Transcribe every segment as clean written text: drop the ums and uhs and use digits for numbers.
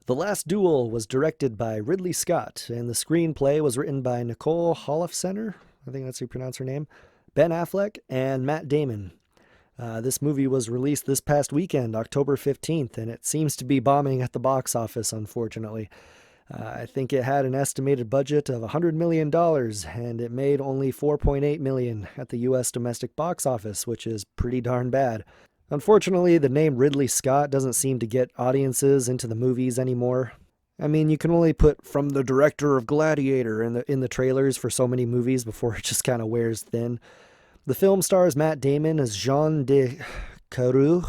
The Last Duel was directed by Ridley Scott, and the screenplay was written by Nicole Holofcener, I think that's how you pronounce her name, Ben Affleck, and Matt Damon. This movie was released this past weekend, October 15th, and it seems to be bombing at the box office, unfortunately. I think it had an estimated budget of $100 million, and it made only $4.8 million at the U.S. domestic box office, which is pretty darn bad. Unfortunately, the name Ridley Scott doesn't seem to get audiences into the movies anymore. I mean, you can only put "from the director of Gladiator" in the trailers for so many movies before it just kind of wears thin. The film stars Matt Damon as Jean de Caroux.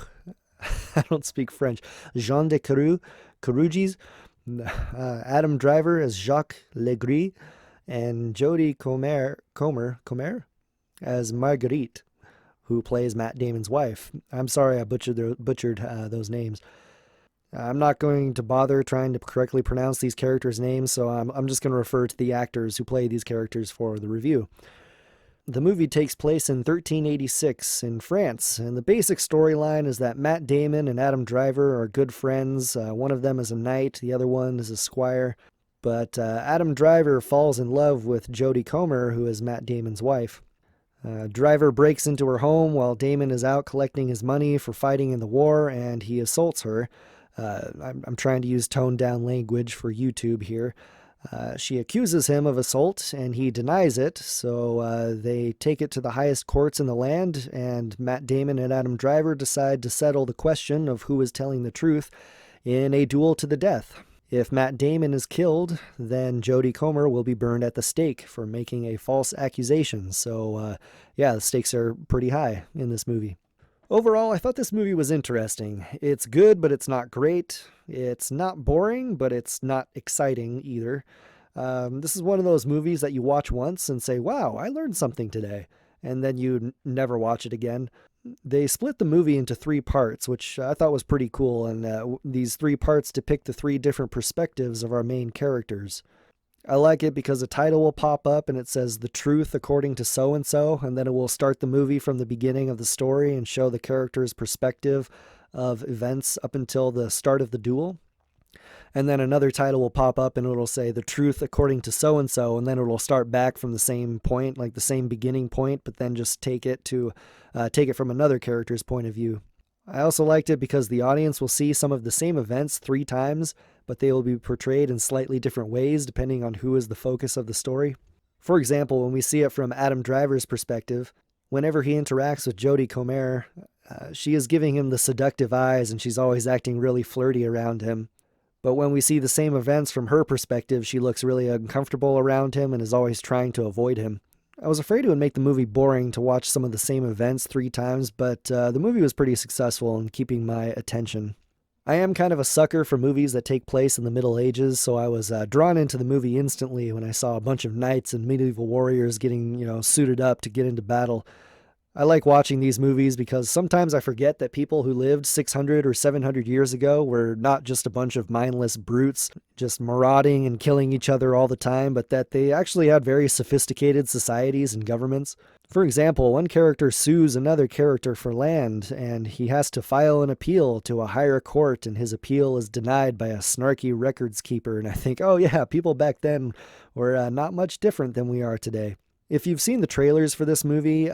I don't speak French. Jean de Caroux, Carouges. Adam Driver as Jacques Legris, and Jodie Comer as Marguerite, who plays Matt Damon's wife. I'm sorry I butchered those names. I'm not going to bother trying to correctly pronounce these characters' names, so I'm just going to refer to the actors who play these characters for the review. The movie takes place in 1386 in France, and the basic storyline is that Matt Damon and Adam Driver are good friends. One of them is a knight, the other one is a squire. But Adam Driver falls in love with Jodie Comer, who is Matt Damon's wife. Driver breaks into her home while Damon is out collecting his money for fighting in the war, and he assaults her. I'm trying to use toned-down language for YouTube here. She accuses him of assault, and he denies it, so they take it to the highest courts in the land, and Matt Damon and Adam Driver decide to settle the question of who is telling the truth in a duel to the death. If Matt Damon is killed, then Jodie Comer will be burned at the stake for making a false accusation, so the stakes are pretty high in this movie. Overall, I thought this movie was interesting. It's good, but it's not great. It's not boring, but it's not exciting either. This is one of those movies that you watch once and say, wow, I learned something today, and then you never watch it again. They split the movie into 3 parts, which I thought was pretty cool, and these 3 parts depict the 3 different perspectives of our main characters. I like it because a title will pop up and it says "The Truth According to So-and-so," and then it will start the movie from the beginning of the story and show the character's perspective of events up until the start of the duel. And then another title will pop up and it'll say "The Truth According to So-and-so," and then it'll start back from the same point, like the same beginning point, but then just take it from another character's point of view. I also liked it because the audience will see some of the same events 3 times, but they will be portrayed in slightly different ways depending on who is the focus of the story. For example, when we see it from Adam Driver's perspective, whenever he interacts with Jodie Comer, she is giving him the seductive eyes and she's always acting really flirty around him. But when we see the same events from her perspective, she looks really uncomfortable around him and is always trying to avoid him. I was afraid it would make the movie boring to watch some of the same events 3 times, but the movie was pretty successful in keeping my attention. I am kind of a sucker for movies that take place in the Middle Ages, so I was drawn into the movie instantly when I saw a bunch of knights and medieval warriors getting, suited up to get into battle. I like watching these movies because sometimes I forget that people who lived 600 or 700 years ago were not just a bunch of mindless brutes just marauding and killing each other all the time, but that they actually had very sophisticated societies and governments. For example, one character sues another character for land, and he has to file an appeal to a higher court, and his appeal is denied by a snarky records keeper. And I think, oh yeah, people back then were not much different than we are today. If you've seen the trailers for this movie,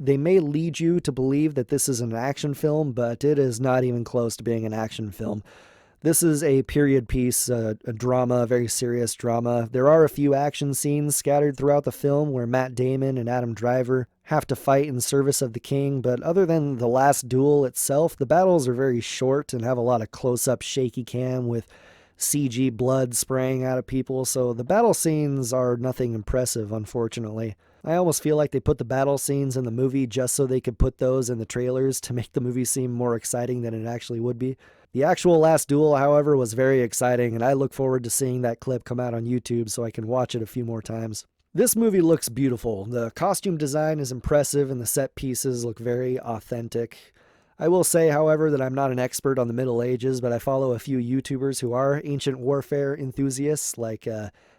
they may lead you to believe that this is an action film, but it is not even close to being an action film. This is a period piece, a drama, a very serious drama. There are a few action scenes scattered throughout the film where Matt Damon and Adam Driver have to fight in service of the king, but other than the last duel itself, the battles are very short and have a lot of close-up shaky cam with CG blood spraying out of people, so the battle scenes are nothing impressive, unfortunately. I almost feel like they put the battle scenes in the movie just so they could put those in the trailers to make the movie seem more exciting than it actually would be. The actual last duel, however, was very exciting, and I look forward to seeing that clip come out on YouTube so I can watch it a few more times. This movie looks beautiful. The costume design is impressive and the set pieces look very authentic. I will say, however, that I'm not an expert on the Middle Ages, but I follow a few YouTubers who are ancient warfare enthusiasts like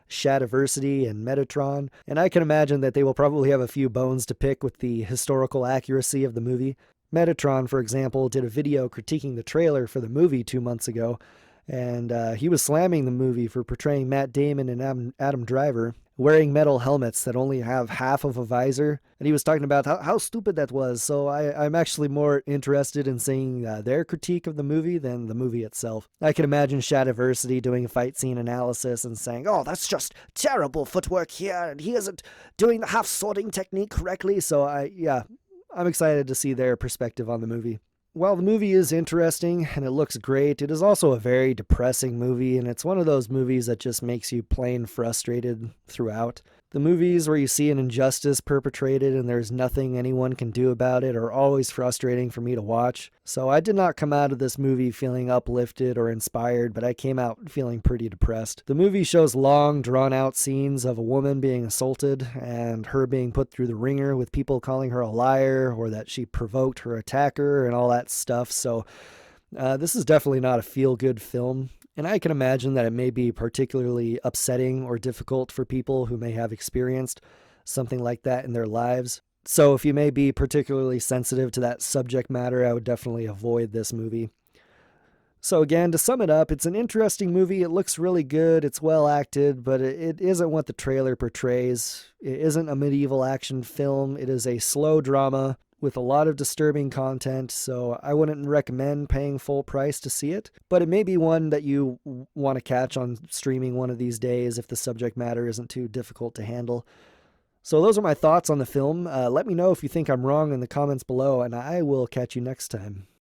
Shadiversity and Metatron, and I can imagine that they will probably have a few bones to pick with the historical accuracy of the movie. Metatron, for example, did a video critiquing the trailer for the movie 2 months ago, And he was slamming the movie for portraying Matt Damon and Adam Driver wearing metal helmets that only have half of a visor. And he was talking about how stupid that was. So I'm actually more interested in seeing their critique of the movie than the movie itself. I can imagine Shadiversity doing a fight scene analysis and saying, oh, that's just terrible footwork here, and he isn't doing the half sorting technique correctly. So I'm excited to see their perspective on the movie. While the movie is interesting and it looks great, it is also a very depressing movie, and it's one of those movies that just makes you plain frustrated throughout. The movies where you see an injustice perpetrated and there's nothing anyone can do about it are always frustrating for me to watch. So I did not come out of this movie feeling uplifted or inspired, but I came out feeling pretty depressed. The movie shows long, drawn-out scenes of a woman being assaulted and her being put through the ringer with people calling her a liar or that she provoked her attacker and all that stuff. So this is definitely not a feel-good film. And I can imagine that it may be particularly upsetting or difficult for people who may have experienced something like that in their lives. So if you may be particularly sensitive to that subject matter, I would definitely avoid this movie. So again, to sum it up, it's an interesting movie. It looks really good. It's well acted, but it isn't what the trailer portrays. It isn't a medieval action film. It is a slow drama with a lot of disturbing content, so I wouldn't recommend paying full price to see it, but it may be one that you want to catch on streaming one of these days if the subject matter isn't too difficult to handle. So those are my thoughts on the film. Let me know if you think I'm wrong in the comments below, and I will catch you next time.